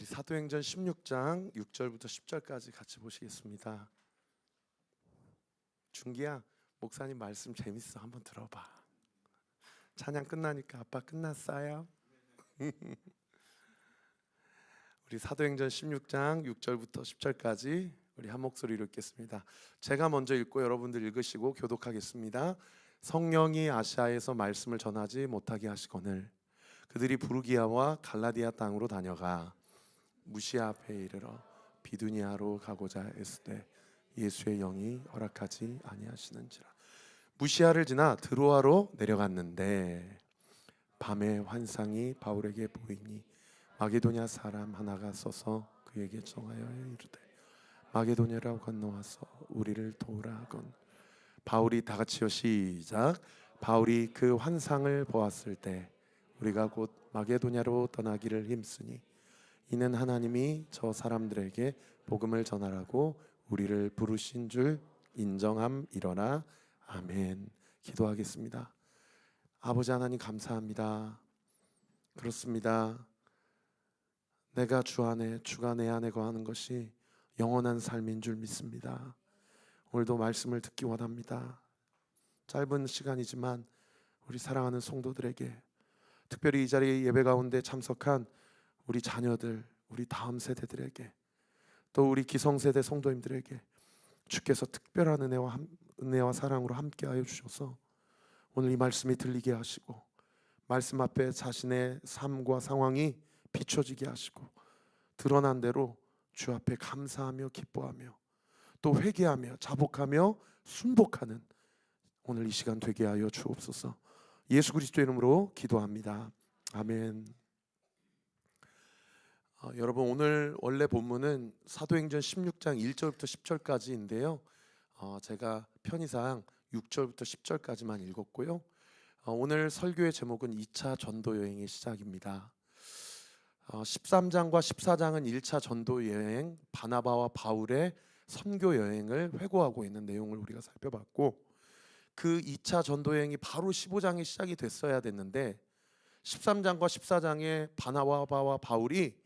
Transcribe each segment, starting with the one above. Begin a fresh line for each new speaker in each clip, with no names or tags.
우리 사도행전 16장 6절부터 10절까지 같이 보시겠습니다. 준기야, 목사님 말씀 재밌어. 한번 들어봐. 찬양 끝나니까 아빠 끝났어요? 우리 사도행전 16장 6절부터 10절까지 우리 한 목소리로 읽겠습니다. 제가 먼저 읽고 여러분들 읽으시고 교독하겠습니다. 성령이 아시아에서 말씀을 전하지 못하게 하시거늘 그들이 부르기아와 갈라디아 땅으로 다녀가 무시아 앞에 이르러 비두니아로 가고자 했으되 예수의 영이 허락하지 아니하시는지라. 무시아를 지나 드로아로 내려갔는데 밤에 환상이 바울에게 보이니 마게도냐 사람 하나가 서서 그에게 정하여 이르되 마게도냐로 건너와서 우리를 도우라 하건 바울이 다 같이요 시작. 바울이 그 환상을 보았을 때 우리가 곧 마게도냐로 떠나기를 힘쓰니 이는 하나님이 저 사람들에게 복음을 전하라고 우리를 부르신 줄 인정함이러나. 아멘. 기도하겠습니다. 아버지 하나님 감사합니다. 그렇습니다. 내가 주 안에, 주가 내 안에 거하는 것이 영원한 삶인 줄 믿습니다. 오늘도 말씀을 듣기 원합니다. 짧은 시간이지만 우리 사랑하는 성도들에게, 특별히 이 자리 예배 가운데 참석한 우리 자녀들, 우리 다음 세대들에게, 또 우리 기성세대 성도님들에게 주께서 특별한 은혜와 사랑으로 함께하여 주셔서 오늘 이 말씀이 들리게 하시고 말씀 앞에 자신의 삶과 상황이 비춰지게 하시고 드러난 대로 주 앞에 감사하며 기뻐하며 또 회개하며 자복하며 순복하는 오늘 이 시간 되게 하여 주옵소서. 예수 그리스도의 이름으로 기도합니다. 아멘. 여러분, 오늘 원래 본문은 사도행전 16장 1절부터 10절까지인데요. 제가 편의상 6절부터 10절까지만 읽었고요. 오늘 설교의 제목은 2차 전도 여행의 시작입니다. 13장과 14장은 1차 전도 여행, 바나바와 바울의 선교 여행을 회고하고 있는 내용을 우리가 살펴봤고, 그 2차 전도 여행이 바로 15장에 시작이 됐어야 됐는데 13장과 14장에 바나바와 바울이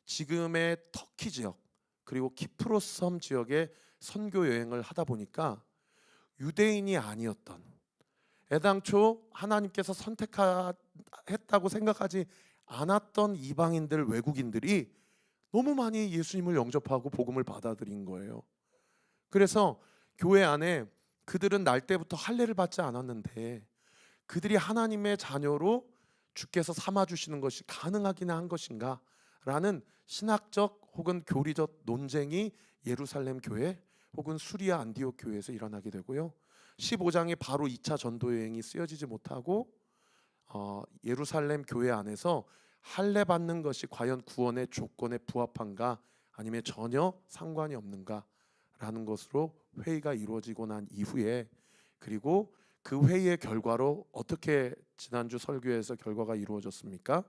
지금의 터키 지역 그리고 키프로스 섬 지역의 선교 여행을 하다 보니까 유대인이 아니었던, 애당초 하나님께서 선택했다고 생각하지 않았던 이방인들, 외국인들이 너무 많이 예수님을 영접하고 복음을 받아들인 거예요. 그래서 교회 안에 그들은 날 때부터 할례를 받지 않았는데 그들이 하나님의 자녀로 주께서 삼아주시는 것이 가능하긴 한 것인가 라는 신학적 혹은 교리적 논쟁이 예루살렘 교회 혹은 수리아 안디옥 교회에서 일어나게 되고요. 15장에 바로 2차 전도 여행이 쓰여지지 못하고 예루살렘 교회 안에서 할례 받는 것이 과연 구원의 조건에 부합한가 아니면 전혀 상관이 없는가 라는 것으로 회의가 이루어지고 난 이후에, 그리고 그 회의의 결과로 어떻게 지난주 설교에서 결과가 이루어졌습니까?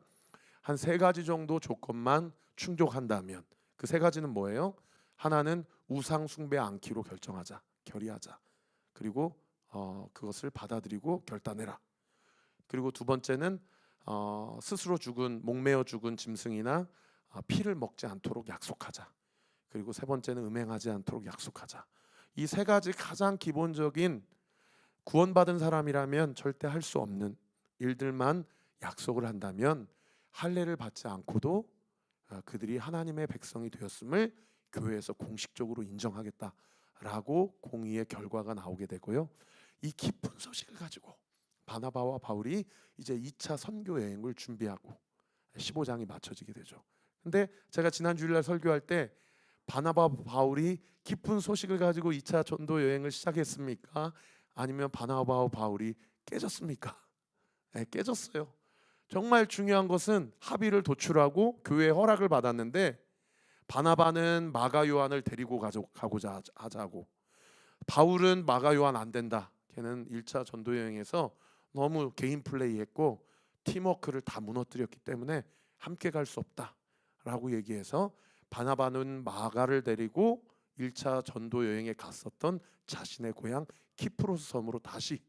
한 3가지 정도 조건만 충족한다면, 그 3가지는 뭐예요? 하나는 우상 숭배 않기로 결의하자. 그리고 그것을 받아들이고 결단해라. 그리고 2번째는 스스로 목매어 죽은 짐승이나 피를 먹지 않도록 약속하자. 그리고 3번째는 음행하지 않도록 약속하자. 이 3가지 가장 기본적인 구원받은 사람이라면 절대 할 수 없는 일들만 약속을 한다면 할례를 받지 않고도 그들이 하나님의 백성이 되었음을 교회에서 공식적으로 인정하겠다라고 공의의 결과가 나오게 되고요. 이 깊은 소식을 가지고 바나바와 바울이 이제 2차 선교 여행을 준비하고 15장이 맞춰지게 되죠. 근데 제가 지난 주일날 설교할 때 바나바 바울이 깊은 소식을 가지고 2차 전도 여행을 시작했습니까? 아니면 바나바와 바울이 깨졌습니까? 네, 깨졌어요. 정말 중요한 것은 합의를 도출하고 교회의 허락을 받았는데 바나바는 마가 요한을 데리고 가고자 하자고, 바울은 마가 요한 안 된다. 걔는 1차 전도 여행에서 너무 개인 플레이했고 팀워크를 다 무너뜨렸기 때문에 함께 갈 수 없다라고 얘기해서 바나바는 마가를 데리고 1차 전도 여행에 갔었던 자신의 고향 키프로스 섬으로 다시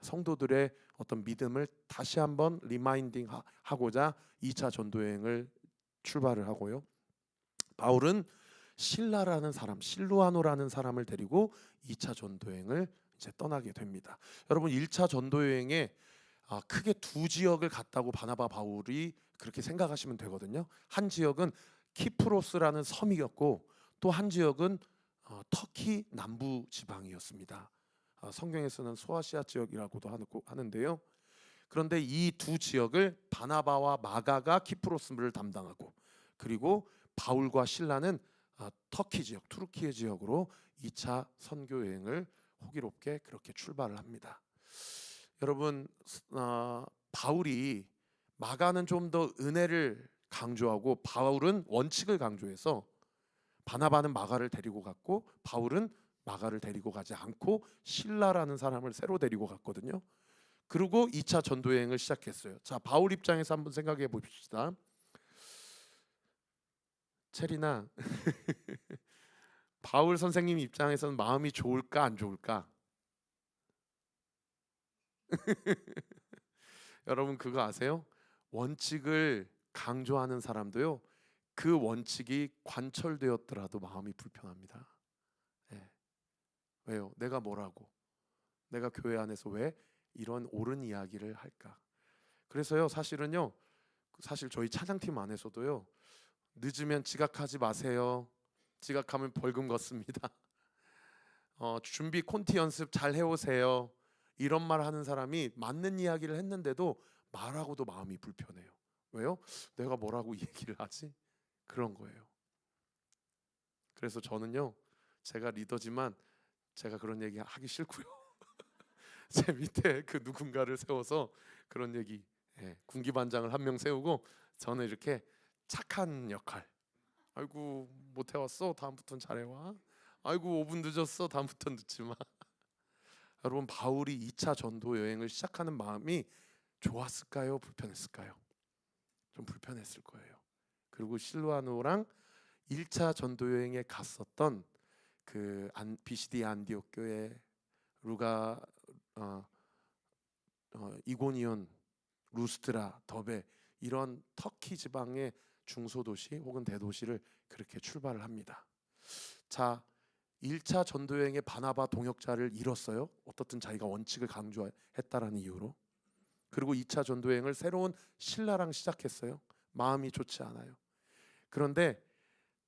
성도들의 어떤 믿음을 다시 한번 리마인딩 하고자 2차 전도 여행을 출발을 하고요. 바울은 실라라는 사람, 실루아노라는 사람을 데리고 2차 전도 여행을 이제 떠나게 됩니다. 여러분 1차 전도 여행에 크게 두 지역을 갔다고 바나바 바울이 그렇게 생각하시면 되거든요. 한 지역은 키프로스라는 섬이었고 또 한 지역은 터키 남부 지방이었습니다. 성경에서는 소아시아 지역이라고도 하는데요. 그런데 이 두 지역을 바나바와 마가가 키프로스를 담당하고 그리고 바울과 실라는 터키 지역, 투르키의 지역으로 2차 선교 여행을 호기롭게 그렇게 출발을 합니다. 여러분 바울이 마가는 좀 더 은혜를 강조하고 바울은 원칙을 강조해서 바나바는 마가를 데리고 갔고 바울은 마가를 데리고 가지 않고 실라라는 사람을 새로 데리고 갔거든요. 그리고 2차 전도 여행을 시작했어요. 자, 바울 입장에서 한번 생각해 봅시다. 체리나 바울 선생님 입장에서는 마음이 좋을까 안 좋을까? 여러분 그거 아세요? 원칙을 강조하는 사람도요. 그 원칙이 관철되었더라도 마음이 불편합니다. 네. 왜요? 내가 뭐라고? 내가 교회 안에서 왜 이런 옳은 이야기를 할까? 그래서요 사실은요 사실 저희 찬양팀 안에서도요 늦으면 지각하지 마세요. 지각하면 벌금 걷습니다. 준비 콘티 연습 잘 해오세요. 이런 말 하는 사람이 맞는 이야기를 했는데도 말하고도 마음이 불편해요. 왜요? 내가 뭐라고 얘기를 하지? 그런 거예요. 그래서 저는요 제가 리더지만 제가 그런 얘기 하기 싫고요. 제 밑에 그 누군가를 세워서 그런 얘기 군기반장을 한 명 세우고 저는 이렇게 착한 역할. 아이고 못 해왔어. 다음부터는 잘해와. 아이고 5분 늦었어. 다음부터는 늦지 마. 여러분 바울이 2차 전도 여행을 시작하는 마음이 좋았을까요? 불편했을까요? 좀 불편했을 거예요. 그리고 실루아노랑 1차 전도 여행에 갔었던 그 비시디 안디옥 교회 루가 이고니온 루스트라 더베 이런 터키 지방의 중소도시 혹은 대도시를 그렇게 출발을 합니다. 자 1차 전도 여행의 바나바 동역자를 잃었어요. 어떻든 자기가 원칙을 강조했다라는 이유로. 그리고 2차 전도 여행을 새로운 신라랑 시작했어요. 마음이 좋지 않아요. 그런데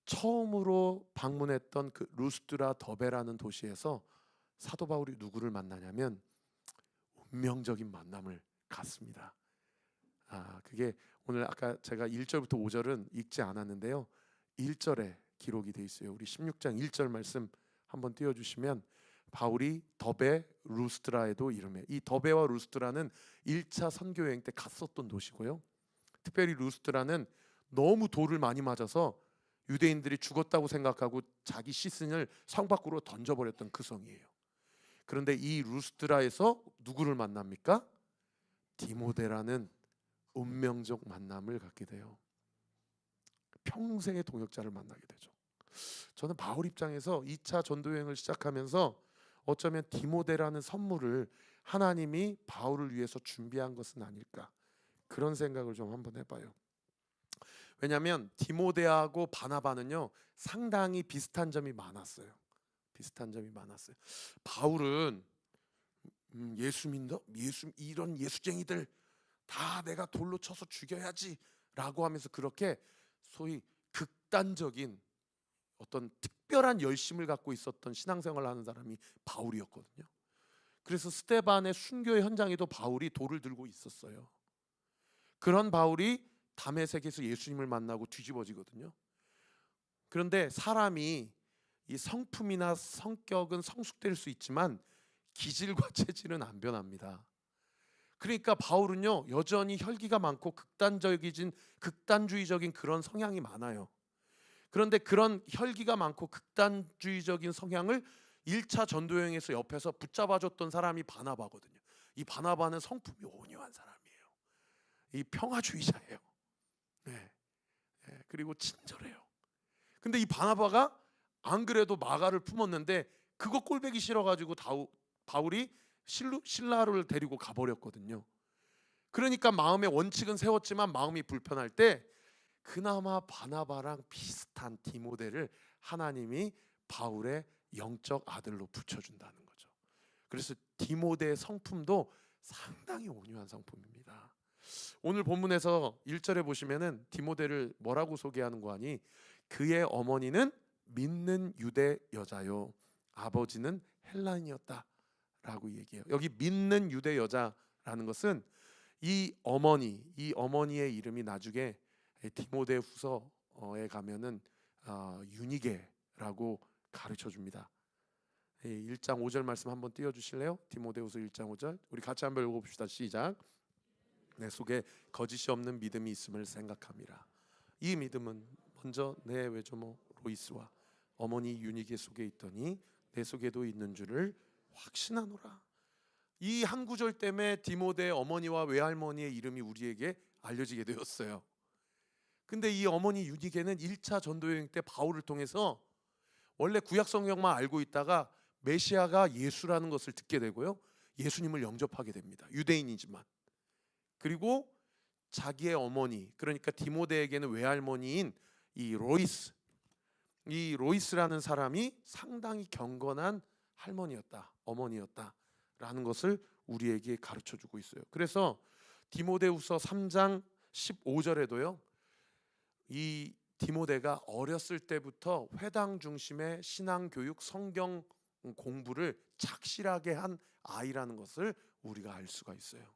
처음으로 방문했던 그 루스드라 더베라는 도시에서 사도 바울이 누구를 만나냐면 운명적인 만남을 갖습니다. 그게 오늘 아까 제가 1절부터 5절은 읽지 않았는데요. 1절에 기록이 돼 있어요. 우리 16장 1절 말씀 한번 띄워주시면 바울이 더베 루스드라에도 이름해. 이 더베와 루스드라는 1차 선교 여행 때 갔었던 도시고요. 특별히 루스드라는 너무 돌을 많이 맞아서 유대인들이 죽었다고 생각하고 자기 시신을 성 밖으로 던져버렸던 그 성이에요. 그런데 이 루스드라에서 누구를 만납니까? 디모데라는 운명적 만남을 갖게 돼요. 평생의 동역자를 만나게 되죠. 저는 바울 입장에서 2차 전도 여행을 시작하면서 어쩌면 디모데라는 선물을 하나님이 바울을 위해서 준비한 것은 아닐까 그런 생각을 좀 한번 해봐요. 왜냐하면 디모데하고 바나바는요 상당히 비슷한 점이 많았어요. 비슷한 점이 많았어요. 바울은 예수 믿어? 이런 예수쟁이들 다 내가 돌로 쳐서 죽여야지 라고 하면서 그렇게 소위 극단적인 어떤 특별한 열심을 갖고 있었던 신앙생활을 하는 사람이 바울이었거든요. 그래서 스데반의 순교의 현장에도 바울이 돌을 들고 있었어요. 그런 바울이 다메섹에서 예수님을 만나고 뒤집어지거든요. 그런데 사람이 이 성품이나 성격은 성숙될 수 있지만 기질과 체질은 안 변합니다. 그러니까 바울은요 여전히 혈기가 많고 극단주의적인 그런 성향이 많아요. 그런데 그런 혈기가 많고 극단주의적인 성향을 1차 전도여행에서 옆에서 붙잡아줬던 사람이 바나바거든요. 이 바나바는 성품이 온유한 사람이에요. 이 평화주의자예요. 그리고 친절해요. 근데 이 바나바가 안 그래도 마가를 품었는데 그거 꼴보기 싫어가지고 바울이 실라를 데리고 가버렸거든요. 그러니까 마음의 원칙은 세웠지만 마음이 불편할 때 그나마 바나바랑 비슷한 디모데를 하나님이 바울의 영적 아들로 붙여준다는 거죠. 그래서 디모데의 성품도 상당히 온유한 성품입니다. 오늘 본문에서 1절에 보시면은 디모데를 뭐라고 소개하는 거 아니? 그의 어머니는 믿는 유대 여자요, 아버지는 헬라인이었다 라고 얘기해요. 여기 믿는 유대 여자라는 것은 이 어머니의 이름이 나중에 디모데후서에 가면은 유니게라고 가르쳐 줍니다. 1장 5절 말씀 한번 띄워 주실래요? 디모데후서 1장 5절 우리 같이 한번 읽어봅시다. 시작. 내 속에 거짓이 없는 믿음이 있음을 생각함이라. 이 믿음은 먼저 내 외조모 로이스와 어머니 유니게 속에 있더니 내 속에도 있는 줄을 확신하노라. 이 한 구절 때문에 디모데의 어머니와 외할머니의 이름이 우리에게 알려지게 되었어요. 근데 이 어머니 유니게는 1차 전도여행 때 바울을 통해서 원래 구약 성경만 알고 있다가 메시아가 예수라는 것을 듣게 되고요, 예수님을 영접하게 됩니다. 유대인이지만. 그리고 자기의 어머니, 그러니까 디모데에게는 외할머니인 이 로이스라는 사람이 상당히 경건한 할머니였다, 어머니였다라는 것을 우리에게 가르쳐주고 있어요. 그래서 디모데후서 3장 15절에도요, 이 디모데가 어렸을 때부터 회당 중심의 신앙교육, 성경 공부를 착실하게 한 아이라는 것을 우리가 알 수가 있어요.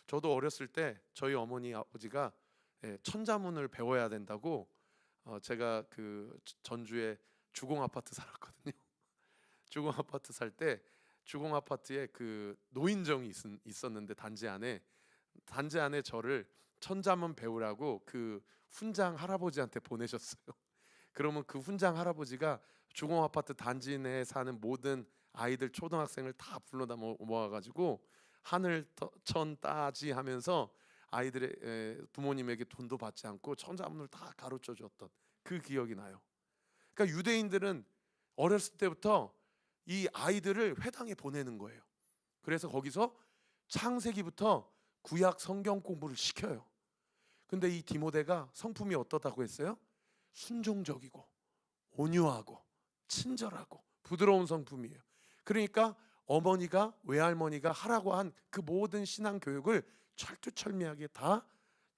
저도 어렸을 때 저희 어머니 아버지가 천자문을 배워야 된다고, 제가 그 전주에 주공 아파트 살았거든요. 주공 아파트 살 때 주공 아파트에 그 노인정이 있었는데 단지 안에 저를 천자문 배우라고 그 훈장 할아버지한테 보내셨어요. 그러면 그 훈장 할아버지가 주공 아파트 단지 내에 사는 모든 아이들, 초등학생을 다 불러다 모아가지고 하늘 천 따지 하면서 아이들의 부모님에게 돈도 받지 않고 천자문을 다 가르쳐 줬던 그 기억이 나요. 그러니까 유대인들은 어렸을 때부터 이 아이들을 회당에 보내는 거예요. 그래서 거기서 창세기부터 구약 성경 공부를 시켜요. 근데 이 디모데가 성품이 어떻다고 했어요? 순종적이고 온유하고 친절하고 부드러운 성품이에요. 그러니까 어머니가, 외할머니가 하라고 한 그 모든 신앙 교육을 철두철미하게 다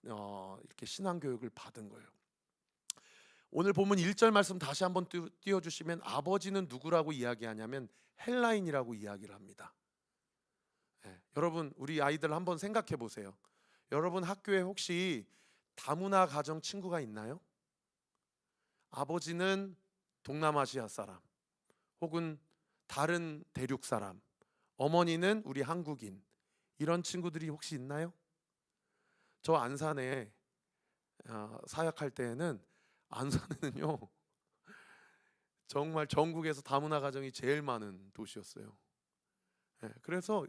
이렇게 신앙 교육을 받은 거예요. 오늘 본문 1절 말씀 다시 한번 띄워주시면 아버지는 누구라고 이야기하냐면 헬라인이라고 이야기를 합니다. 여러분, 우리 아이들 한번 생각해 보세요. 여러분 학교에 혹시 다문화 가정 친구가 있나요? 아버지는 동남아시아 사람 혹은 다른 대륙 사람, 어머니는 우리 한국인, 이런 친구들이 혹시 있나요? 저 안산에 사역할 때에는 안산은요 정말 전국에서 다문화 가정이 제일 많은 도시였어요. 그래서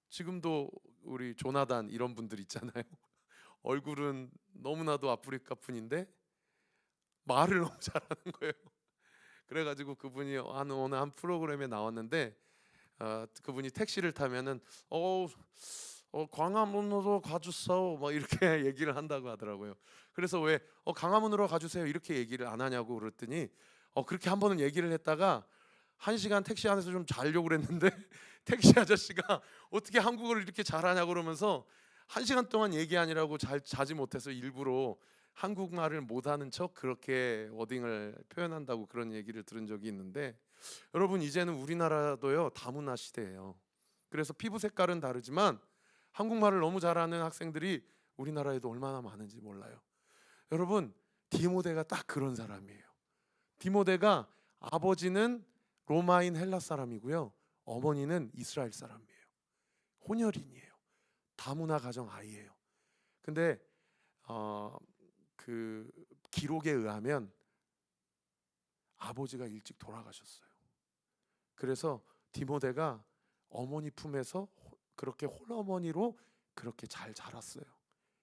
지금도 우리 조나단 이런 분들 있잖아요. 얼굴은 너무나도 아프리카 분인데 말을 너무 잘하는 거예요. 그래가지고 그분이 어느 한 프로그램에 나왔는데 그분이 택시를 타면은 광화문으로 가주세요 막 이렇게 얘기를 한다고 하더라고요. 그래서 왜 광화문으로 가주세요 이렇게 얘기를 안 하냐고 그랬더니 그렇게 한 번은 얘기를 했다가 1시간 택시 안에서 좀 자려고 그랬는데 택시 아저씨가 어떻게 한국어를 이렇게 잘하냐고 그러면서 1시간 동안 얘기하느라고 자지 못해서 일부러 한국말을 못하는 척 그렇게 워딩을 표현한다고 그런 얘기를 들은 적이 있는데, 여러분 이제는 우리나라도요 다문화 시대예요. 그래서 피부 색깔은 다르지만 한국말을 너무 잘하는 학생들이 우리나라에도 얼마나 많은지 몰라요. 여러분 디모데가 딱 그런 사람이에요. 디모데가 아버지는 로마인 헬라 사람이고요, 어머니는 이스라엘 사람이에요. 혼혈인이에요. 다문화 가정 아이예요. 근데 그 기록에 의하면 아버지가 일찍 돌아가셨어요. 그래서 디모데가 어머니 품에서 그렇게 홀어머니로 그렇게 잘 자랐어요.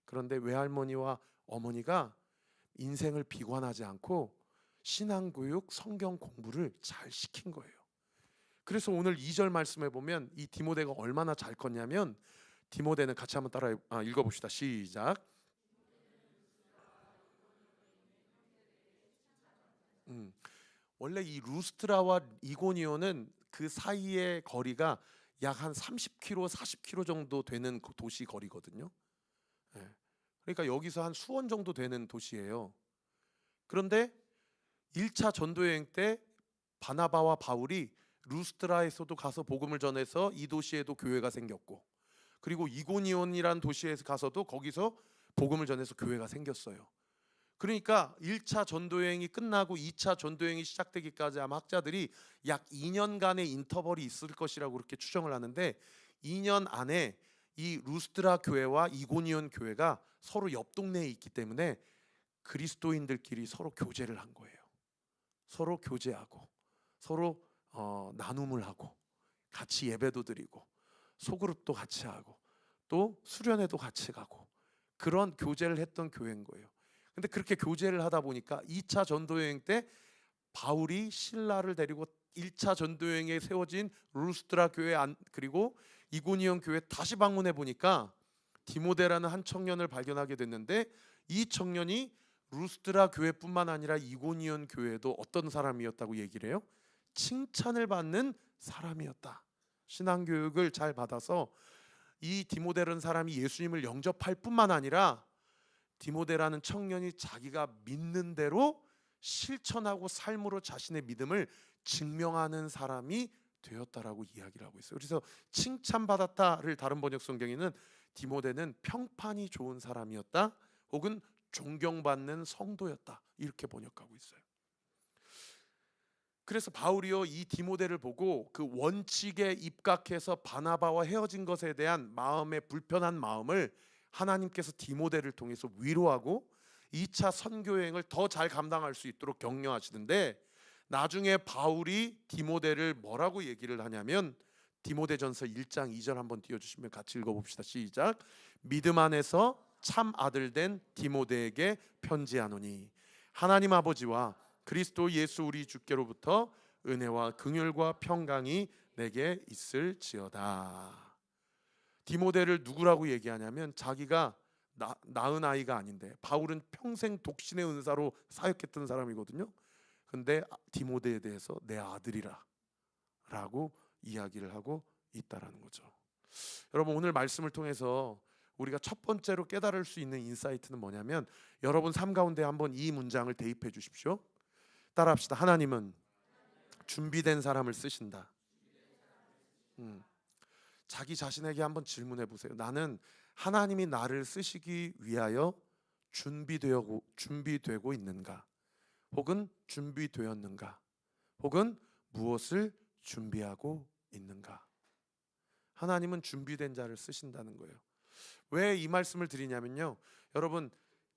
그런데 외할머니와 어머니가 인생을 비관하지 않고 신앙교육, 성경 공부를 잘 시킨 거예요. 그래서 오늘 2절 말씀에 보면 이 디모데가 얼마나 잘 컸냐면, 디모데는 같이 한번 따라 읽어봅시다. 시작. 음. 원래 이 루스트라와 이고니온은 그 사이의 거리가 약 한 30km, 40km 정도 되는 그 도시 거리거든요. 예. 그러니까 여기서 한 수원 정도 되는 도시예요. 그런데 1차 전도 여행 때 바나바와 바울이 루스트라에서도 가서 복음을 전해서 이 도시에도 교회가 생겼고, 그리고 이고니온이라는 도시에 가서도 거기서 복음을 전해서 교회가 생겼어요. 그러니까 1차 전도여행이 끝나고 2차 전도여행이 시작되기까지 아마 학자들이 약 2년간의 인터벌이 있을 것이라고 그렇게 추정을 하는데, 2년 안에 이 루스드라 교회와 이고니온 교회가 서로 옆 동네에 있기 때문에 그리스도인들끼리 서로 교제를 한 거예요. 서로 교제하고 서로 나눔을 하고 같이 예배도 드리고 소그룹도 같이 하고 또 수련회도 같이 가고 그런 교제를 했던 교회인 거예요. 근데 그렇게 교제를 하다 보니까 2차 전도여행 때 바울이 신라를 데리고 1차 전도여행에 세워진 루스드라 교회 그리고 이고니온 교회 다시 방문해 보니까 디모데라는 한 청년을 발견하게 됐는데, 이 청년이 루스드라 교회뿐만 아니라 이고니온 교회도 어떤 사람이었다고 얘기를 해요? 칭찬을 받는 사람이었다. 신앙교육을 잘 받아서 이 디모데라는 사람이 예수님을 영접할 뿐만 아니라 디모데라는 청년이 자기가 믿는 대로 실천하고 삶으로 자신의 믿음을 증명하는 사람이 되었다라고 이야기를 하고 있어요. 그래서 칭찬받았다를 다른 번역 성경에는 디모데는 평판이 좋은 사람이었다 혹은 존경받는 성도였다 이렇게 번역하고 있어요. 그래서 바울이요 이 디모데를 보고 그 원칙에 입각해서 바나바와 헤어진 것에 대한 마음의 불편한 마음을 하나님께서 디모데를 통해서 위로하고 2차 선교 여행을 더 잘 감당할 수 있도록 격려하시는데, 나중에 바울이 디모데를 뭐라고 얘기를 하냐면 디모데전서 1장 2절 한번 띄워주시면 같이 읽어봅시다. 시작. 믿음 안에서 참 아들 된 디모데에게 편지하노니 하나님 아버지와 그리스도 예수 우리 주께로부터 은혜와 긍휼과 평강이 내게 있을지어다. 디모데를 누구라고 얘기하냐면 자기가 낳은 아이가 아닌데, 바울은 평생 독신의 은사로 사역했던 사람이거든요. 근데 디모데에 대해서 내 아들이라 라고 이야기를 하고 있다라는 거죠. 여러분, 오늘 말씀을 통해서 우리가 첫 번째로 깨달을 수 있는 인사이트는 뭐냐면, 여러분 삶 가운데 한번 이 문장을 대입해 주십시오. 따라합시다. 하나님은 준비된 사람을 쓰신다. 자기 자신에게 한번 질문해 보세요. 나는 하나님이 나를 쓰시기 위하여 준비되고 있는가? 혹은 준비되었는가? 혹은 무엇을 준비하고 있는가? 하나님은 준비된 자를 쓰신다는 거예요. 왜 이 말씀을 드리냐면요, 여러분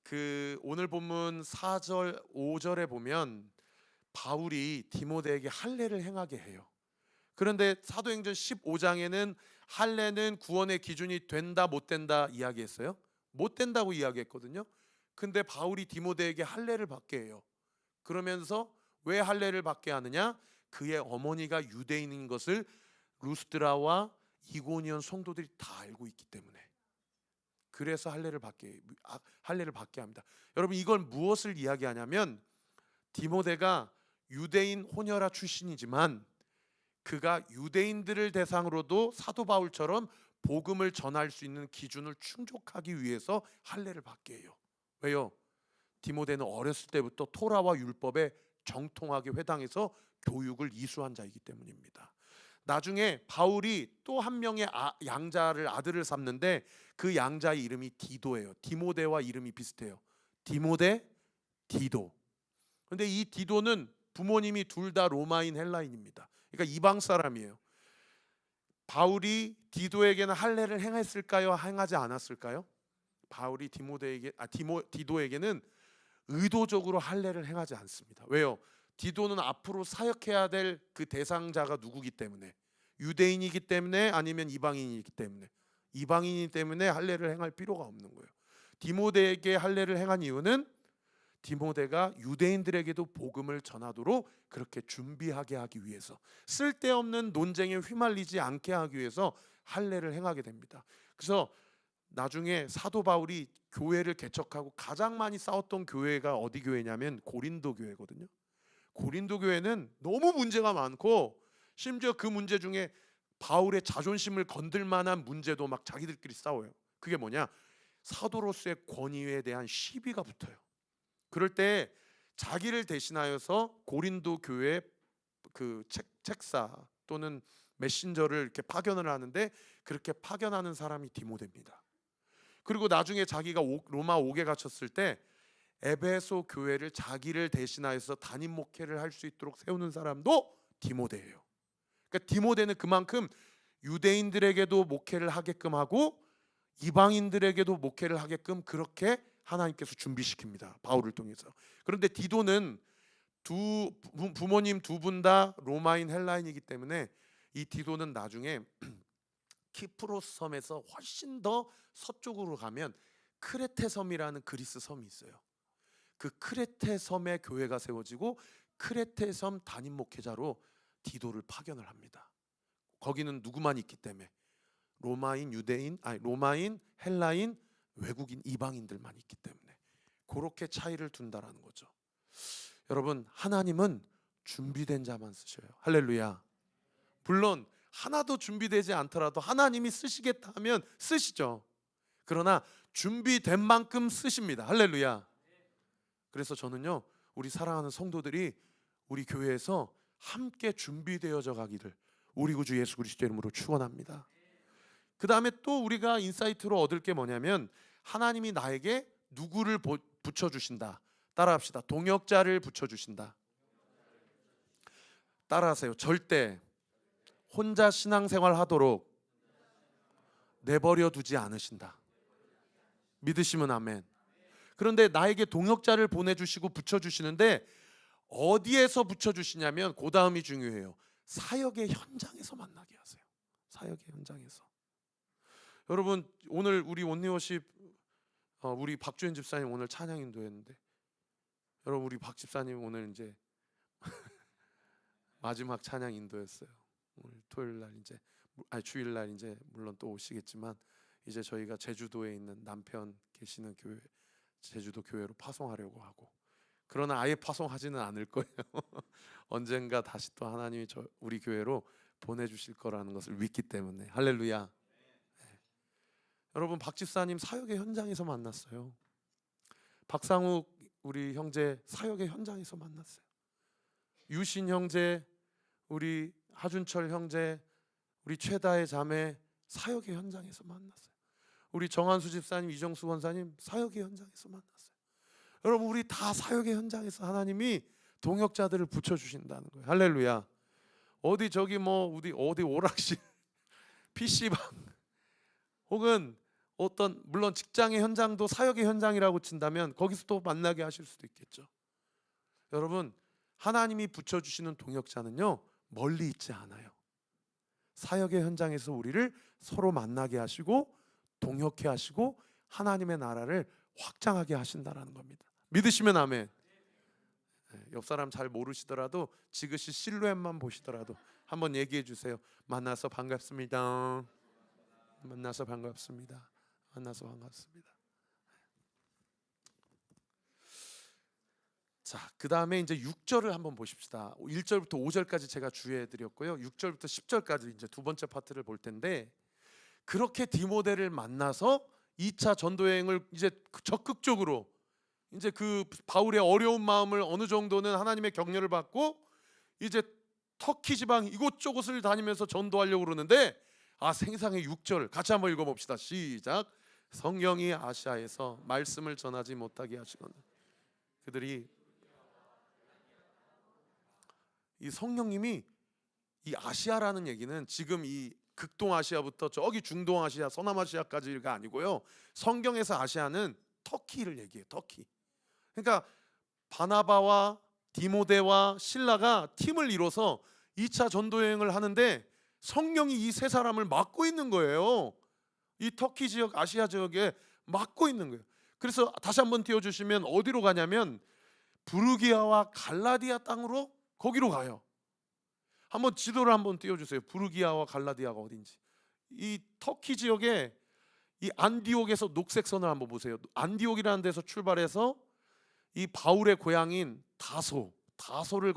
그 오늘 본문 4절 5절에 보면 바울이 디모데에게 할례를 행하게 해요. 그런데 사도행전 15장에는 할례는 구원의 기준이 된다 못 된다 이야기했어요? 못 된다고 이야기했거든요. 근데 바울이 디모데에게 할례를 받게 해요. 그러면서 왜 할례를 받게 하느냐? 그의 어머니가 유대인인 것을 루스드라와 이고니온 성도들이 다 알고 있기 때문에. 그래서 할례를 받게 합니다. 여러분, 이걸 무엇을 이야기하냐면 디모데가 유대인 호녀라 출신이지만 그가 유대인들을 대상으로도 사도 바울처럼 복음을 전할 수 있는 기준을 충족하기 위해서 할례를 받게 해요. 왜요? 디모데는 어렸을 때부터 토라와 율법에 정통하게 회당에서 교육을 이수한 자이기 때문입니다. 나중에 바울이 또 한 명의 아들을 삼는데 그 양자의 이름이 디도예요. 디모데와 이름이 비슷해요. 디모데, 디도. 근데 이 디도는 부모님이 둘 다 로마인 헬라인입니다. 그러니까 이방 사람이에요. 바울이 디도에게는 할례를 행했을까요? 행하지 않았을까요? 바울이 디도에게는 의도적으로 할례를 행하지 않습니다. 왜요? 디도는 앞으로 사역해야 될 그 대상자가 누구기 때문에, 유대인이기 때문에 아니면 이방인이기 때문에, 이방인이기 때문에 할례를 행할 필요가 없는 거예요. 디모데에게 할례를 행한 이유는 디모데가 유대인들에게도 복음을 전하도록 그렇게 준비하게 하기 위해서, 쓸데없는 논쟁에 휘말리지 않게 하기 위해서 할례를 행하게 됩니다. 그래서 나중에 사도 바울이 교회를 개척하고 가장 많이 싸웠던 교회가 어디 교회냐면 고린도 교회거든요. 고린도 교회는 너무 문제가 많고 심지어 그 문제 중에 바울의 자존심을 건들 만한 문제도 막 자기들끼리 싸워요. 그게 뭐냐? 사도로서의 권위에 대한 시비가 붙어요. 그럴 때 자기를 대신하여서 고린도 교회 그 책사 또는 메신저를 이렇게 파견을 하는데, 그렇게 파견하는 사람이 디모데입니다. 그리고 나중에 자기가 로마 옥에 갇혔을 때 에베소 교회를 자기를 대신하여서 담임 목회를 할 수 있도록 세우는 사람도 디모데예요. 그러니까 디모데는 그만큼 유대인들에게도 목회를 하게끔 하고 이방인들에게도 목회를 하게끔 그렇게 하나님께서 준비시킵니다. 바울을 통해서. 그런데 디도는 부모님 두 분 다 로마인 헬라인이기 때문에 이 디도는 나중에 키프로스 섬에서 훨씬 더 서쪽으로 가면 크레테 섬이라는 그리스 섬이 있어요. 그 크레테 섬에 교회가 세워지고 크레테 섬 담임 목회자로 디도를 파견을 합니다. 거기는 누구만 있기 때문에 로마인, 유대인, 로마인, 헬라인, 외국인, 이방인들만 있기 때문에 그렇게 차이를 둔다라는 거죠. 여러분, 하나님은 준비된 자만 쓰셔요. 할렐루야. 물론 하나도 준비되지 않더라도 하나님이 쓰시겠다 하면 쓰시죠. 그러나 준비된 만큼 쓰십니다. 할렐루야. 그래서 저는요, 우리 사랑하는 성도들이 우리 교회에서 함께 준비되어져 가기를 우리 구주 예수 그리스도의 이름으로 축원합니다. 그 다음에 또 우리가 인사이트로 얻을 게 뭐냐면, 하나님이 나에게 누구를 붙여주신다. 따라합시다. 동역자를 붙여주신다. 따라하세요. 절대 혼자 신앙생활 하도록 내버려 두지 않으신다. 믿으시면 아멘. 그런데 나에게 동역자를 보내주시고 붙여주시는데 어디에서 붙여주시냐면, 그 다음이 중요해요. 사역의 현장에서 만나게 하세요. 사역의 현장에서. 여러분, 오늘 우리 온리워십 우리 박주현 집사님 오늘 찬양 인도했는데, 여러분 우리 박 집사님 오늘 이제 마지막 찬양 인도였어요. 오늘 토요일 날 이제 주일 날 이제 물론 또 오시겠지만, 이제 저희가 제주도에 있는 남편 계시는 교회, 제주도 교회로 파송하려고 하고, 그러나 아예 파송하지는 않을 거예요. 언젠가 다시 또 하나님이 우리 교회로 보내주실 거라는 것을 믿기 때문에. 할렐루야. 네. 여러분, 박 집사님 사역의 현장에서 만났어요. 박상욱 우리 형제 사역의 현장에서 만났어요. 유신 형제, 우리 하준철 형제, 우리 최다의 자매 사역의 현장에서 만났어요. 우리 정한수 집사님, 이정수 권사님 사역의 현장에서 만났어요. 여러분, 우리 다 사역의 현장에서 하나님이 동역자들을 붙여주신다는 거예요. 할렐루야. 어디 저기 뭐 어디 오락실 PC방 혹은 어떤, 물론 직장의 현장도 사역의 현장이라고 친다면 거기서 또 만나게 하실 수도 있겠죠. 여러분, 하나님이 붙여주시는 동역자는요, 멀리 있지 않아요. 사역의 현장에서 우리를 서로 만나게 하시고 동역해 하시고 하나님의 나라를 확장하게 하신다라는 겁니다. 믿으시면 아멘. 옆 사람 잘 모르시더라도 지그시 실루엣만 보시더라도 한번 얘기해 주세요. 만나서 반갑습니다. 만나서 반갑습니다. 만나서 반갑습니다. 자, 그 다음에 이제 6절을 한번 보십시다. 1절부터 5절까지 제가 주의해 드렸고요. 6절부터 10절까지 이제 두 번째 파트를 볼 텐데, 그렇게 디모데를 만나서 2차 전도 여행을 이제 적극적으로, 이제 그 바울의 어려운 마음을 어느 정도는 하나님의 격려를 받고 이제 터키 지방 이곳저곳을 다니면서 전도하려고 그러는데, 생상의 6절 같이 한번 읽어봅시다. 시작. 성경이 아시아에서 말씀을 전하지 못하게 하시거늘 그들이, 이 성령님이, 이 아시아라는 얘기는 지금 이 극동아시아부터 저기 중동아시아, 서남아시아까지가 아니고요. 성경에서 아시아는 터키를 얘기해요. 터키. 그러니까 바나바와 디모데와 실라가 팀을 이뤄서 2차 전도 여행을 하는데 성령이 이 세 사람을 맡고 있는 거예요. 이 터키 지역, 아시아 지역에 맡고 있는 거예요. 그래서 다시 한번 띄워주시면 어디로 가냐면 부르기아와 갈라디아 땅으로, 거기로 가요. 한번 지도를 한번 띄워주세요. 부르기아와 갈라디아가 어딘지. 이 터키 지역에 이 안디옥에서 녹색선을 한번 보세요. 안디옥이라는 데서 출발해서 이 바울의 고향인 다소를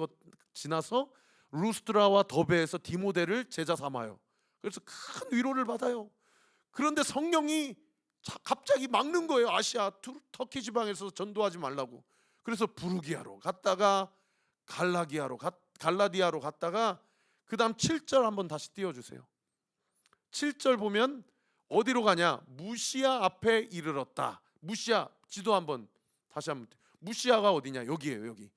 지나서 루스드라와 더베에서 디모데를 제자 삼아요. 그래서 큰 위로를 받아요. 그런데 성령이 갑자기 막는 거예요. 아시아 터키 지방에서 전도하지 말라고. 그래서 부르기아로 갔다가 갈라디아로 갔다가 그 다음 7절 한번 다시 띄워주세요. 7절 보면 어디로 가냐? 무시아 앞에 이르렀다. 무시아 지도 한번 다시 한번. 무시아가 어디냐? 여기예요. 여기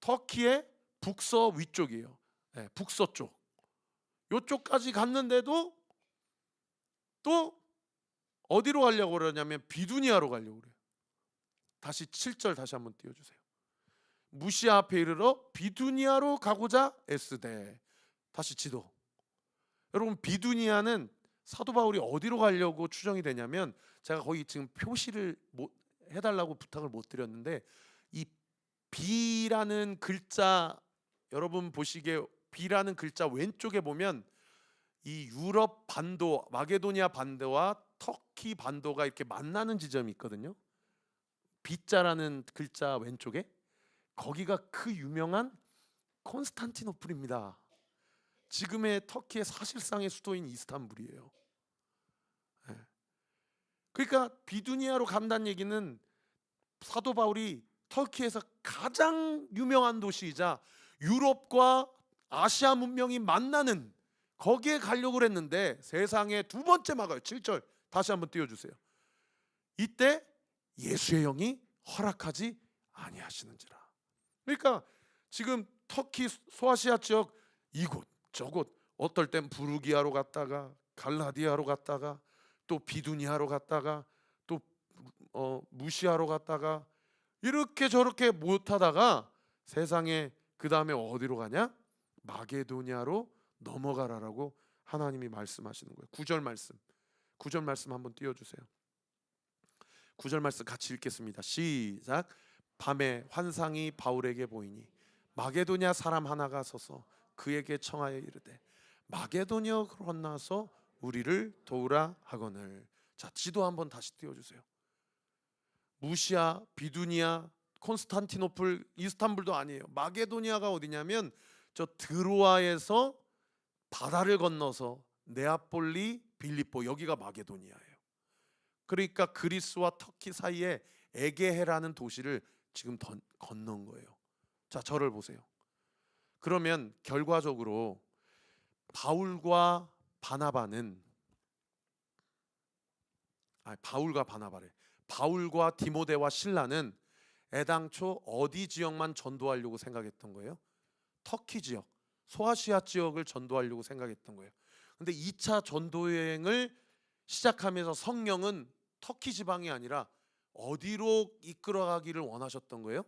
터키의 북서 위쪽이에요. 네, 북서쪽. 요쪽까지 갔는데도 또 어디로 가려고 그러냐면 비두니아로 가려고 그래요. 다시 7절 다시 한번 띄워주세요. 무시아 앞에 이르러 비두니아로 가고자 애쓰되. 다시 지도. 여러분 비두니아는 사도 바울이 어디로 가려고 추정이 되냐면, 제가 거기 지금 표시를 해달라고 부탁을 못 드렸는데, 이 B라는 글자, 여러분 보시기에 B라는 글자 왼쪽에 보면 이 유럽 반도, 마게도니아 반도와 터키 반도가 이렇게 만나는 지점이 있거든요. B자라는 글자 왼쪽에 거기가 그 유명한 콘스탄티노플입니다. 지금의 터키의 사실상의 수도인 이스탄불이에요. 그러니까 비두니아로 간다는 얘기는 사도 바울이 터키에서 가장 유명한 도시이자 유럽과 아시아 문명이 만나는 거기에 가려고 그랬는데 세상에 두 번째 막아요. 7절 다시 한번 띄워주세요. 이때 예수의 영이 허락하지 아니하시는지라. 그러니까 지금 터키 소아시아 지역 이곳 저곳, 어떨 땐 부르기아로 갔다가 갈라디아로 갔다가 또 비두니아로 갔다가 또 무시아로 갔다가 이렇게 저렇게 못하다가 세상에 그 다음에 어디로 가냐? 마게도니아로 넘어가라라고 하나님이 말씀하시는 거예요. 9절 말씀 한번 띄워주세요. 9절 말씀 같이 읽겠습니다. 시작. 밤에 환상이 바울에게 보이니 마게도냐 사람 하나가 서서 그에게 청하여 이르되 마게도냐로 건너서 우리를 도우라 하거늘. 자, 지도 한번 다시 띄워주세요. 무시아, 비두니아, 콘스탄티노플, 이스탄불도 아니에요. 마게도니아가 어디냐면 저 드로아에서 바다를 건너서 네아폴리, 빌립보, 여기가 마게도니아예요. 그러니까 그리스와 터키 사이에 에게해라는 도시를 지금 건넌 거예요. 자, 저를 보세요. 그러면 결과적으로 바울과 디모데와 실라는 애당초 어디 지역만 전도하려고 생각했던 거예요? 터키 지역, 소아시아 지역을 전도하려고 생각했던 거예요. 근데 2차 전도 여행을 시작하면서 성령은 터키 지방이 아니라 어디로 이끌어가기를 원하셨던 거예요?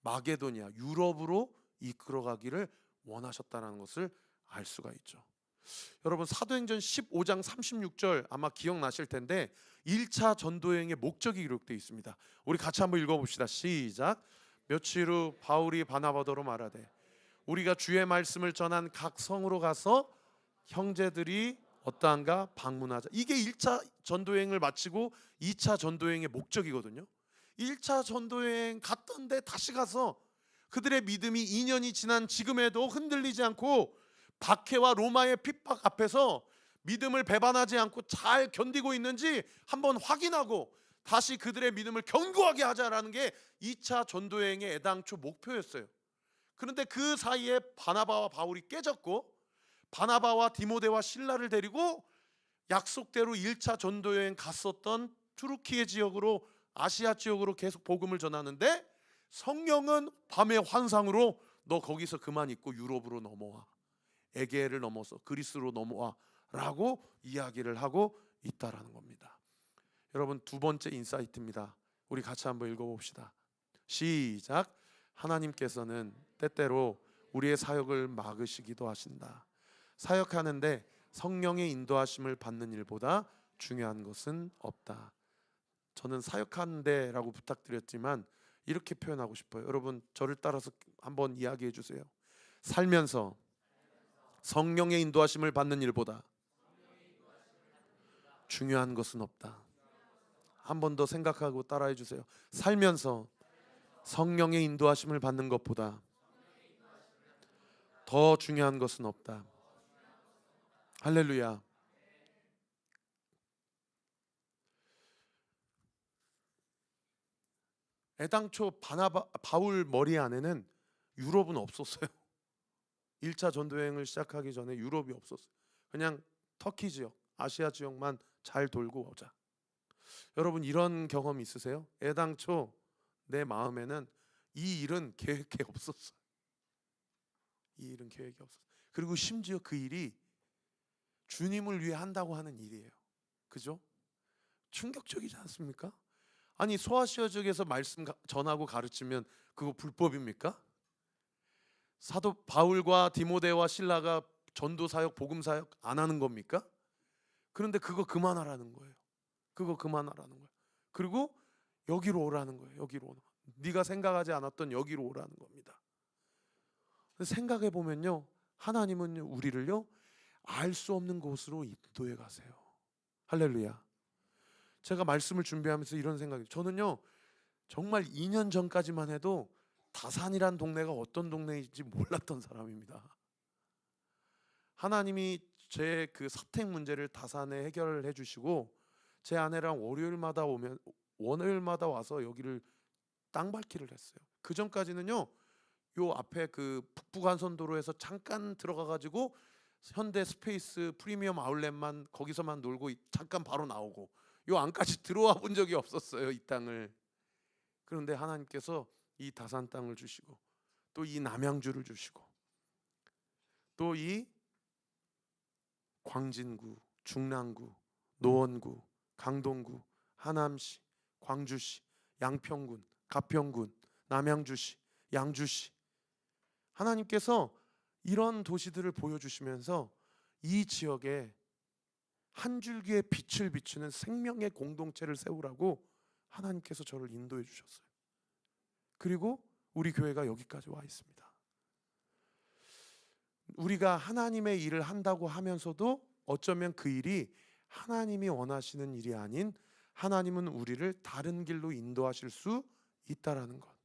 마게도니아, 유럽으로 이끌어가기를 원하셨다는 것을 알 수가 있죠. 여러분 사도행전 15장 36절 아마 기억나실 텐데 1차 전도여행의 목적이 기록되어 있습니다. 우리 같이 한번 읽어봅시다. 시작. 며칠 후 바울이 바나바더로 말하되 우리가 주의 말씀을 전한 각 성으로 가서 형제들이 어떠한가 방문하자. 이게 1차 전도여행을 마치고 2차 전도여행의 목적이거든요. 1차 전도여행 갔던데 다시 가서 그들의 믿음이 2년이 지난 지금에도 흔들리지 않고 박해와 로마의 핍박 앞에서 믿음을 배반하지 않고 잘 견디고 있는지 한번 확인하고 다시 그들의 믿음을 견고하게 하자라는 게 2차 전도여행의 애당초 목표였어요. 그런데 그 사이에 바나바와 바울이 깨졌고 바나바와 디모데와 실라를 데리고 약속대로 1차 전도여행 갔었던 투르키의 지역으로, 아시아 지역으로 계속 복음을 전하는데 성령은 밤의 환상으로 너 거기서 그만 있고 유럽으로 넘어와, 에게해를 넘어서 그리스로 넘어와 라고 이야기를 하고 있다라는 겁니다. 여러분 두 번째 인사이트입니다. 우리 같이 한번 읽어봅시다. 시작. 하나님께서는 때때로 우리의 사역을 막으시기도 하신다. 사역하는데 성령의 인도하심을 받는 일보다 중요한 것은 없다. 저는 사역하는데 라고 부탁드렸지만 이렇게 표현하고 싶어요. 여러분 저를 따라서 한번 이야기해 주세요. 살면서 성령의 인도하심을 받는 일보다 중요한 것은 없다. 한 번 더 생각하고 따라해 주세요. 살면서 성령의 인도하심을 받는 것보다 더 중요한 것은 없다. 할렐루야. 애당초 바울 머리 안에는 유럽은 없었어요. 1차 전도여행을 시작하기 전에 유럽이 없었어요. 그냥 터키 지역, 아시아 지역만 잘 돌고 오자. 여러분 이런 경험 있으세요? 애당초 내 마음에는 이 일은 계획이 없었어요. 이 일은 계획이 없었어요. 그리고 심지어 그 일이 주님을 위해 한다고 하는 일이에요. 그죠? 충격적이지 않습니까? 아니 소아시아 지역에서 말씀 전하고 가르치면 그거 불법입니까? 사도 바울과 디모데와 실라가 전도 사역, 복음 사역 안 하는 겁니까? 그런데 그거 그만하라는 거예요. 그거 그만하라는 거예요. 그리고 여기로 오라는 거예요. 여기로 오라. 네가 생각하지 않았던 여기로 오라는 겁니다. 생각해 보면요, 하나님은 우리를요 알 수 없는 곳으로 인도해 가세요. 할렐루야. 제가 말씀을 준비하면서 이런 생각이, 저는요 정말 2년 전까지만 해도 다산이란 동네가 어떤 동네인지 몰랐던 사람입니다. 하나님이 제 그 사택 문제를 다산에 해결해 주시고 제 아내랑 월요일마다 와서 여기를 땅 밟기를 했어요. 그 전까지는요 요 앞에 그 북부간선도로에서 잠깐 들어가 가지고 현대 스페이스 프리미엄 아울렛만 거기서만 놀고 잠깐 바로 나오고 요 안까지 들어와 본 적이 없었어요, 이 땅을. 그런데 하나님께서 이 다산 땅을 주시고 또 이 남양주를 주시고 또 이 광진구, 중랑구, 노원구, 강동구, 하남시, 광주시, 양평군, 가평군, 남양주시, 양주시, 하나님께서 이런 도시들을 보여주시면서 이 지역에 한 줄기의 빛을 비추는 생명의 공동체를 세우라고 하나님께서 저를 인도해 주셨어요. 그리고 우리 교회가 여기까지 와 있습니다. 우리가 하나님의 일을 한다고 하면서도 어쩌면 그 일이 하나님이 원하시는 일이 아닌 하나님은 우리를 다른 길로 인도하실 수 있다라는 것.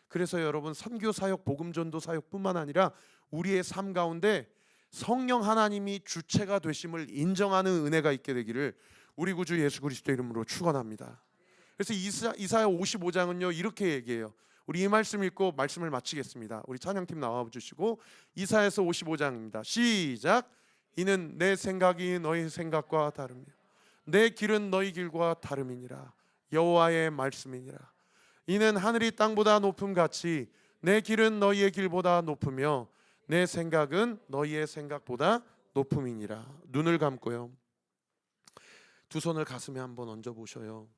그래서 여러분 선교 사역, 복음 전도 사역뿐만 아니라 우리의 삶 가운데 성령 하나님이 주체가 되심을 인정하는 은혜가 있게 되기를 우리 구주 예수 그리스도 이름으로 축원합니다. 그래서 이사야 55장은요 이렇게 얘기해요. 우리 이 말씀 읽고 말씀을 마치겠습니다. 우리 찬양팀 나와 주시고 이사야서 55장입니다. 시작. 이는 내 생각이 너희 생각과 다르며 내 길은 너희 길과 다름이니라. 여호와의 말씀이니라. 이는 하늘이 땅보다 높음 같이 내 길은 너희의 길보다 높으며 내 생각은 너희의 생각보다 높음이니라. 눈을 감고요, 두 손을 가슴에 한번 얹어 보셔요.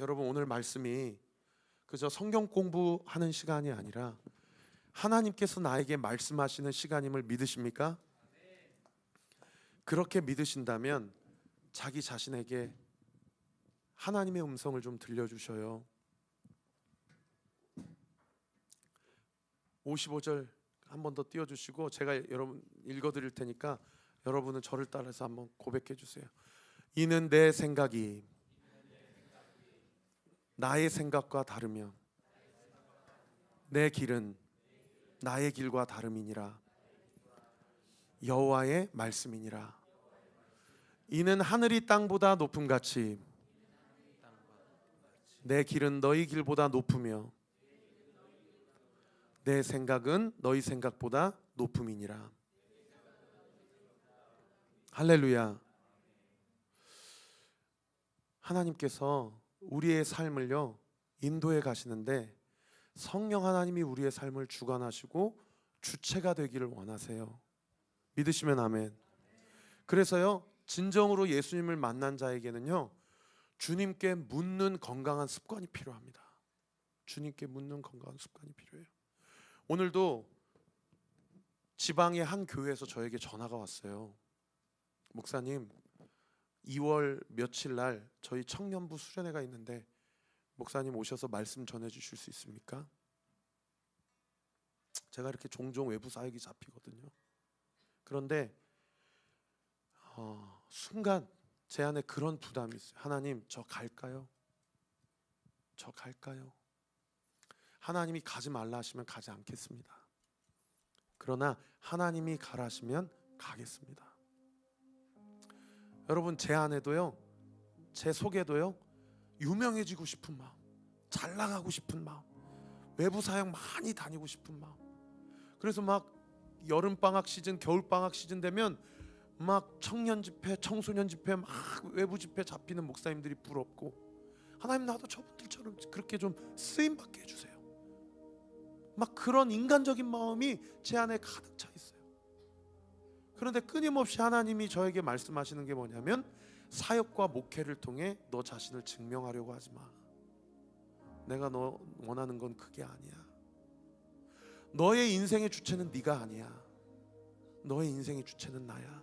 여러분 오늘 말씀이 그저 성경 공부하는 시간이 아니라 하나님께서 나에게 말씀하시는 시간임을 믿으십니까? 그렇게 믿으신다면 자기 자신에게 하나님의 음성을 좀 들려주셔요. 55절 한 번 더 띄워주시고 제가 여러분 읽어드릴 테니까 여러분은 저를 따라서 한번 고백해 주세요. 이는 내 생각이 나의 생각과 다르며 내 길은 나의 길과 다름이니라. 여호와의 말씀이니라. 이는 하늘이 땅보다 높음 같이 내 길은 너희 길보다 높으며 내 생각은 너희 생각보다 높음이니라. 할렐루야. 하나님께서 우리의 삶을요 인도해 가시는데 성령 하나님이 우리의 삶을 주관하시고 주체가 되기를 원하세요. 믿으시면 아멘. 그래서요 진정으로 예수님을 만난 자에게는요 주님께 묻는 건강한 습관이 필요합니다. 주님께 묻는 건강한 습관이 필요해요. 오늘도 지방의 한 교회에서 저에게 전화가 왔어요. 목사님 2월 며칠 날 저희 청년부 수련회가 있는데 목사님 오셔서 말씀 전해 주실 수 있습니까? 제가 이렇게 종종 외부 사역이 잡히거든요. 그런데 순간 제 안에 그런 부담이 있어요. 하나님 저 갈까요? 저 갈까요? 하나님이 가지 말라 하시면 가지 않겠습니다. 그러나 하나님이 가라시면 가겠습니다. 여러분, 제 안에도요, 제 속에도요, 유명해지고 싶은 마음, 잘 나가고 싶은 마음, 외부 사역 많이 다니고 싶은 마음. 그래서 막 여름방학 시즌, 겨울방학 시즌 되면 막 청년 집회, 청소년 집회, 막 외부 집회 잡히는 목사님들이 부럽고, 하나님 나도 저분들처럼 그렇게 좀 쓰임 받게 해주세요. 막 그런 인간적인 마음이 제 안에 가득 차 있어요. 그런데 끊임없이 하나님이 저에게 말씀하시는 게 뭐냐면, 사역과 목회를 통해 너 자신을 증명하려고 하지 마. 내가 너 원하는 건 그게 아니야. 너의 인생의 주체는 네가 아니야. 너의 인생의 주체는 나야.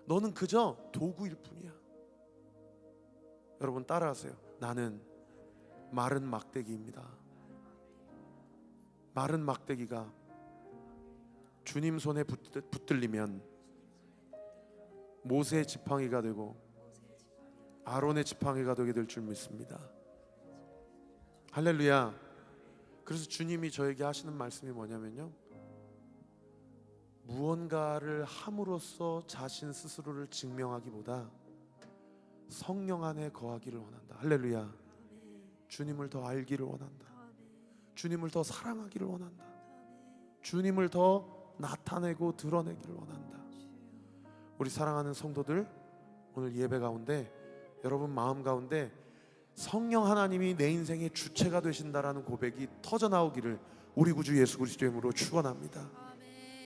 너는 그저 도구일 뿐이야. 여러분 따라하세요. 나는 마른 막대기입니다. 마른 막대기가 주님 손에 붙들리면 모세의 지팡이가 되고 아론의 지팡이가 되게 될 줄 믿습니다. 할렐루야. 그래서 주님이 저에게 하시는 말씀이 뭐냐면요, 무언가를 함으로써 자신 스스로를 증명하기보다 성령 안에 거하기를 원한다. 할렐루야. 주님을 더 알기를 원한다. 주님을 더 사랑하기를 원한다. 주님을 더 나타내고 드러내기를 원한다. 우리 사랑하는 성도들, 오늘 예배 가운데 여러분 마음 가운데 성령 하나님이 내 인생의 주체가 되신다라는 고백이 터져 나오기를 우리 구주 예수 그리스도의 이름으로 축원합니다.